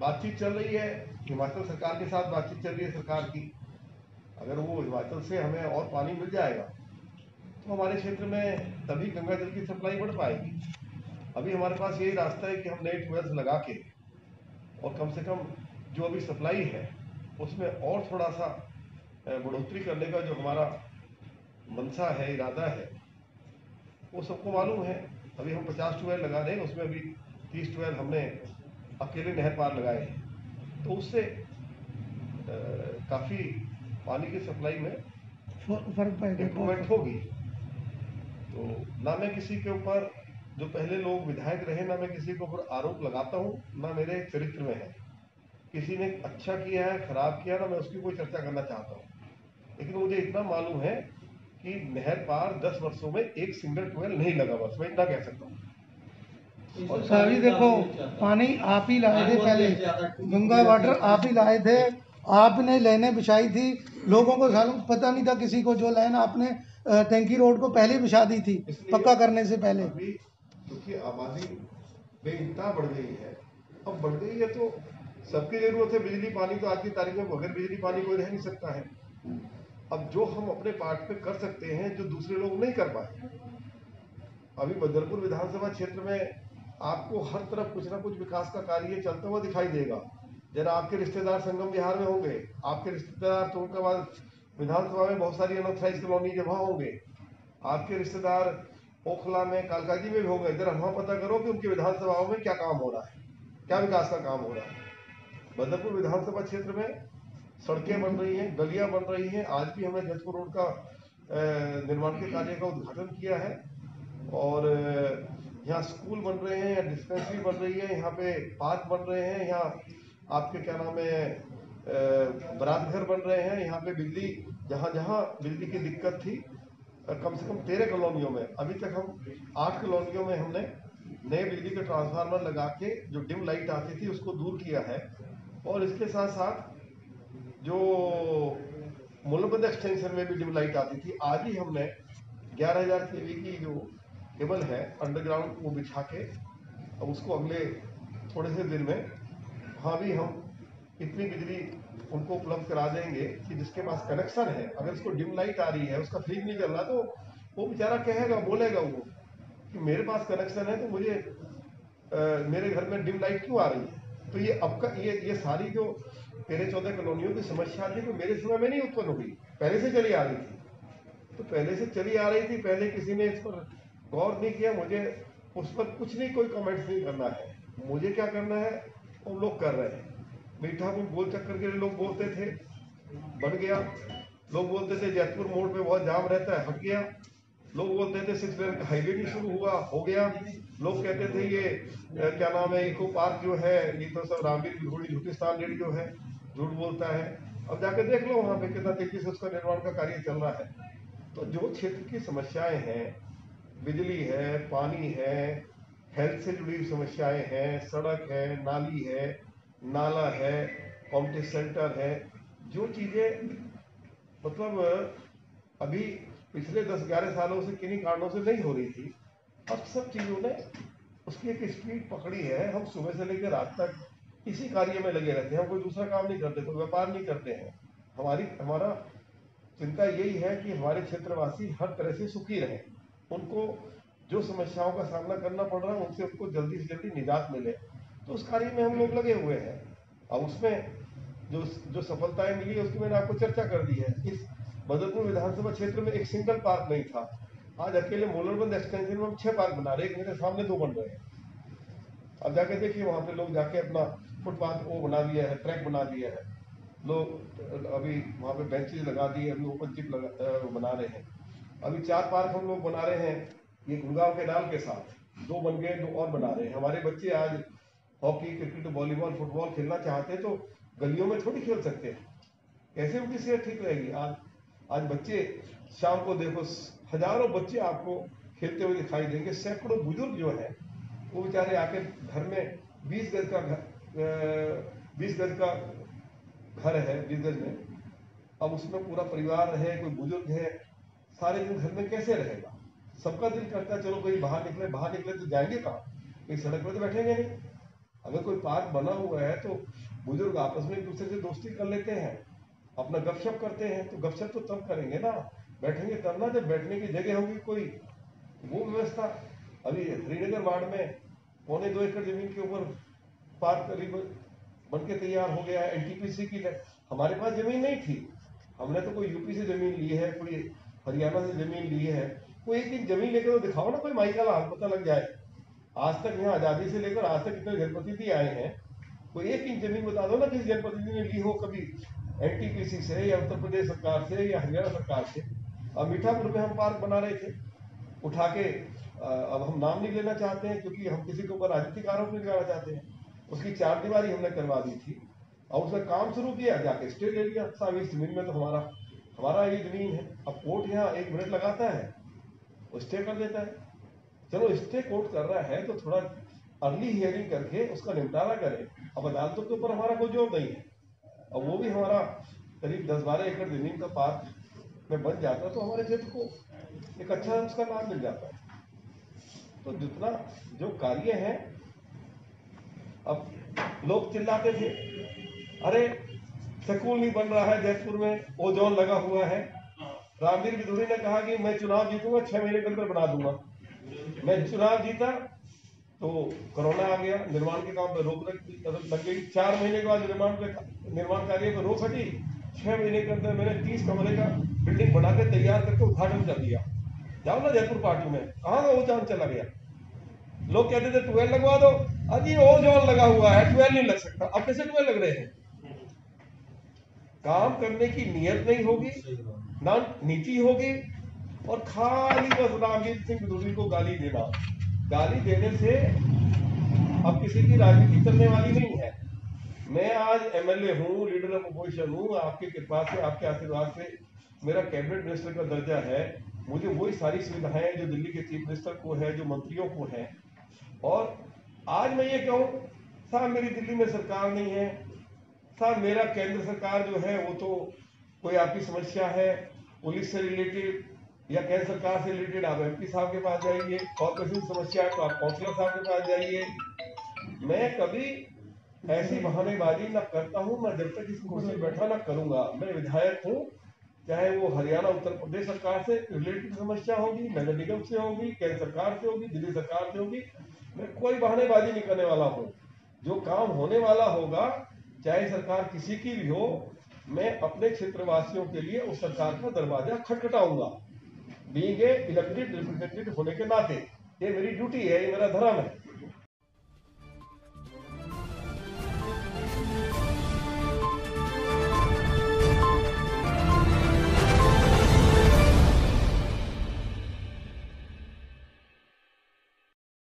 बातचीत चल रही है, हिमाचल सरकार के साथ बातचीत चल रही है सरकार की। अगर वो हिमाचल से हमें और पानी मिल जाएगा तो हमारे क्षेत्र में तभी गंगा जल की सप्लाई बढ़ पाएगी। अभी हमारे पास यही रास्ता है कि हम नए ट्यूबवेल्स लगा के और कम से कम जो अभी सप्लाई है उसमें और थोड़ा सा बढ़ोतरी करने का जो हमारा मंशा है, इरादा है, वो सबको मालूम है। अभी हम 50 ट्यूबवेल लगा रहे हैं, उसमें अभी 30 ट्यूबवेल हमने अकेले नहर पार लगाए हैं, तो उससे काफ़ी पानी की सप्लाई में फर्क पड़ेगा, इम्प्रूवमेंट होगी। तो ना मैं किसी के ऊपर, जो पहले लोग विधायक रहे, ना मैं किसी के ऊपर आरोप लगाता हूँ, ना मेरे चरित्र में है। किसी ने अच्छा किया है, खराब किया, ना मैं उसकी कोई चर्चा करना चाहता हूँ। लेकिन मुझे इतना मालूम है कि नहर पार 10 वर्षों में एक सिंगल ट्यूबवेल नहीं लगा, बस मैं इतना कह सकता हूँ। अभी देखो, पानी आप ही लाए थे, पहले गंगा वाटर आप ही लाए थे, आपने लाइनें बिछाई थी। लोगों को सालों पता नहीं था किसी को, जो लाइन आपने टैंकी रोड को पहले बिछा दी थी पक्का करने से पहले। अभी क्योंकि आबादी बेइंतहा बढ़ गई है, अब बढ़ गई है तो सबकी जरूरत है बिजली पानी। तो आज की तारीख में बगैर बिजली पानी कोई रह नहीं सकता है। अब जो हम अपने पार्ट पे कर सकते हैं, जो दूसरे लोग नहीं कर पाए। अभी बदरपुर विधानसभा क्षेत्र में आपको हर तरफ कुछ ना कुछ विकास का कार्य चलता हुआ दिखाई देगा। जरा आपके रिश्तेदार संगम बिहार में होंगे, आपके रिश्तेदार तुर्काबाद विधानसभा में बहुत सारी अनऑथराइज कॉलोनी जगह होंगे, आपके रिश्तेदार ओखला में, कालकाजी में भी होंगे। जरा वहां पता करो कि उनकी विधानसभाओं में क्या काम हो रहा है, क्या विकास का काम हो रहा है। बदरपुर विधानसभा क्षेत्र में सड़कें बन रही हैं, गलियां बन रही हैं। आज भी हमने जजपुर रोड का निर्माण के कार्य का उद्घाटन किया है। और यहाँ स्कूल बन रहे हैं, यहाँ डिस्पेंसरी बन रही है, यहाँ पे पार्क बन रहे हैं, यहाँ आपके क्या नाम है बारात घर बन रहे हैं। यहाँ पे बिजली, जहाँ जहाँ बिजली की दिक्कत थी, कम से कम 13 कॉलोनियों में, अभी तक हम 8 कॉलोनियों में हमने नए बिजली के ट्रांसफार्मर लगा के जो डिम लाइट आती थी उसको दूर किया है। और इसके साथ साथ जो मूलबंद एक्सटेंशन में भी डिम लाइट आती थी, आज ही हमने 11,000 केवी की जो केबल है अंडरग्राउंड, वो बिछा के अब उसको अगले थोड़े से दिन में वहाँ भी हम इतनी बिजली उनको उपलब्ध करा देंगे कि जिसके पास कनेक्शन है, अगर उसको डिम लाइट आ रही है, उसका फ्रिज नहीं चल रहा, तो वो बेचारा कहेगा, बोलेगा वो कि मेरे पास कनेक्शन है तो मुझे मेरे घर में डिम लाइट क्यों आ रही है। तो ये अब का ये सारी जो 13-14 कॉलोनियों की समस्या थी, तो मेरे समय में नहीं उत्पन्न हुई, पहले से चली आ रही थी। तो पहले से चली आ रही थी, पहले किसी ने इस पर गौर नहीं किया। मुझे उस पर कुछ नहीं, कोई कमेंट्स नहीं करना है। मुझे क्या करना है वो लोग कर रहे हैं। मीठा को गोल चक्कर के लिए लोग बोलते थे, बन गया। लोग बोलते थे जयपुर मोड़ पे बहुत जाम रहता है, हट गया। लोग बोलते थे 6 लेन का हाईवे नहीं शुरू हुआ, हो गया। लोग कहते थे ये क्या नाम है इको पार्क जो है, ये तो सब रामवीर झूठिस्तान रेडी जो है, झूठ बोलता है। अब जाके देख लो वहां पे कितना तेजी से उसका निर्माण का कार्य चल रहा है। तो जो क्षेत्र की समस्याएं हैं, बिजली है, पानी है, हेल्थ से जुड़ी समस्याएं हैं, सड़क है, नाली है, नाला है, कॉम्पिटिशन सेंटर है, जो चीज़ें मतलब अभी पिछले 10-11 सालों से किन्हीं कारणों से नहीं हो रही थी, अब सब चीज़ों ने उसकी एक स्पीड पकड़ी है। हम सुबह से लेकर रात तक इसी कार्य में लगे रहते हैं, हम कोई दूसरा काम नहीं करते, कोई व्यापार नहीं करते हैं। हमारा चिंता यही है कि हमारे क्षेत्रवासी हर तरह से सुखी रहें, उनको जो समस्याओं का सामना करना पड़ रहा है उनसे उनको जल्दी से जल्दी निजात मिले। तो उस कार्य में हम लोग लगे हुए हैं। अब उसमें जो जो सफलताएं मिली उसकी मैंने आपको चर्चा कर दी है। इस बदरपुर विधानसभा क्षेत्र में एक सिंगल पार्क नहीं था, आज अकेले मोलरबंद एक्सटेंशन में हम 6 पार्क बना रहे हैं, मेरे सामने 2 बन रहे हैं। अब जाके देखिए वहाँ पे लोग जाके अपना फुटपाथ वो बना दिया है, ट्रैक बना दिया है लोग, अभी वहाँ पे बेंचेज लगा दिए, अभी ओपन चिप बना रहे हैं। अभी 4 पार्क हम लोग बना रहे हैं, ये गुड़गांव के नाल के साथ 2 बन गए, 2 और बना रहे हैं। हमारे बच्चे आज हॉकी, क्रिकेट, वॉलीबॉल, फुटबॉल खेलना चाहते हैं तो गलियों में थोड़ी खेल सकते हैं, कैसे उनकी सेहत ठीक रहेगी। आज बच्चे शाम को देखो, हजारों बच्चे आपको खेलते हुए दिखाई देंगे। सैकड़ों बुजुर्ग जो है वो बेचारे आके घर में 20 गज का घर 20 गज का घर है, 20 गज में, अब उसमें पूरा परिवार रहे, कोई बुजुर्ग है, सारे दिन घर में कैसे रहेगा। सबका दिल करता है चलो कहीं बाहर निकले तो जाएंगे कहाँ, कहीं सड़क पर तो बैठेंगे नहीं। अगर कोई पार्क बना हुआ है तो बुजुर्ग आपस में एक दूसरे से दोस्ती कर लेते हैं, अपना गपशप करते हैं, तो गपशप तो तब करेंगे ना, बैठेंगे तब ना, जब बैठने की जगह होगी कोई, वो व्यवस्था। अभी श्रीनगर वार्ड में 1.25 एकड़ जमीन के ऊपर पार्क करीब बन के तैयार हो गया है, एनटीपीसी की। हमारे पास जमीन नहीं थी, हमने तो कोई यूपी से जमीन ली है, कोई हरियाणा से जमीन ली है। कोई एक दिन जमीन लेकर तो दिखाओ ना, कोई माई का हाल पता लग जाए। आज तक यहाँ आजादी से लेकर आज तक कितने जनप्रतिनिधि आए हैं, कोई एक इंच जमीन बता दो ना किसी जनप्रतिनिधि ने ली हो कभी, एनटीपीसी से या उत्तर प्रदेश सरकार से या हरियाणा सरकार से। अब मीठापुर में हम पार्क बना रहे थे उठा के, अब हम नाम नहीं लेना चाहते हैं क्योंकि हम किसी के ऊपर राजनीतिक आरोप नहीं लगाना चाहते हैं। उसकी 4 दीवारी हमने करवा दी थी और उसका काम शुरू किया, जाके स्टे ले लिया। साहब इस जमीन में तो हमारा ये जमीन है। अब कोर्ट यहाँ 1 मिनट लगाता है, वो स्टे कर देता है। चलो स्टे कोर्ट कर रहा है तो थोड़ा अर्ली हियरिंग करके उसका निपटारा करें। अब अदालतों के ऊपर हमारा कोई जोर नहीं है, और वो भी हमारा करीब 10-12 एकड़ जमीन का पार्क में बन जाता तो हमारे क्षेत्र को एक अच्छा उसका लाभ मिल जाता है। तो जितना जो कार्य है, अब लोग चिल्लाते थे अरे स्कूल नहीं बन रहा है जयपुर में, ओजोन लगा हुआ है। रामवीर बिधूड़ी ने कहा कि मैं चुनाव जीतूंगा, 6 महीने के अंदर बना दूंगा। मैं चुनाव जीता तो कोरोना आ गया, निर्माण के काम पर रोक लग गई। 4 महीने के बाद निर्माण कार्य पर रोक हटी। 6 महीने के अंदर मैंने 30 कमरे का बिल्डिंग बना के तैयार करके उद्घाटन कर दिया। जाओ ना जयपुर पार्टी में, कहाँ का ओजोन चला गया। लोग कहते थे 12 लगवा दो, अजी ओजोन लगा हुआ है, 12 नहीं लग सकता। अब कैसे 12 लग रहे हैं? काम करने की नीयत नहीं होगी, ना नीति होगी, और खाली बस रामवीर सिंह बिधूड़ी को गाली देना। गाली देने से अब किसी की राजनीति चलने वाली नहीं है। मैं आज एमएलए हूँ, लीडर ऑफ अपोजिशन हूँ, आपकी कृपा से, आपके आशीर्वाद से मेरा कैबिनेट मिनिस्टर का दर्जा है। मुझे वही सारी सुविधाएं जो दिल्ली के चीफ मिनिस्टर को है, जो मंत्रियों को है। और आज मैं ये कहूँ साहब मेरी दिल्ली में सरकार नहीं है, साहब मेरा केंद्र सरकार जो है वो तो कोई आपकी समस्या है पुलिस से रिलेटेड या केंद्र सरकार से रिलेटेड, आप एमपी साहब के पास जाइए। कॉर्पोरेशन की समस्या है तो आप काउंसलर साहब के पास जाइए। मैं कभी ऐसी बहानेबाजी ना करता हूँ, मैं जब तक इस कुर्सी बैठा ना करूंगा। मैं विधायक हूँ, चाहे वो हरियाणा उत्तर प्रदेश सरकार से रिलेटेड समस्या होगी, नगर निगम से होगी, केंद्र सरकार से होगी, दिल्ली सरकार से होगी, मैं कोई बहानेबाजी नहीं करने वाला हूँ। जो काम होने वाला होगा, चाहे सरकार किसी की भी हो, मैं अपने क्षेत्रवासियों के लिए उस सरकार का दरवाजा खटखटाऊंगा। बीइंग ए इलेक्टेड रिप्रेजेंटेटिव होने के नाते ये मेरी ड्यूटी है, ये मेरा धर्म है।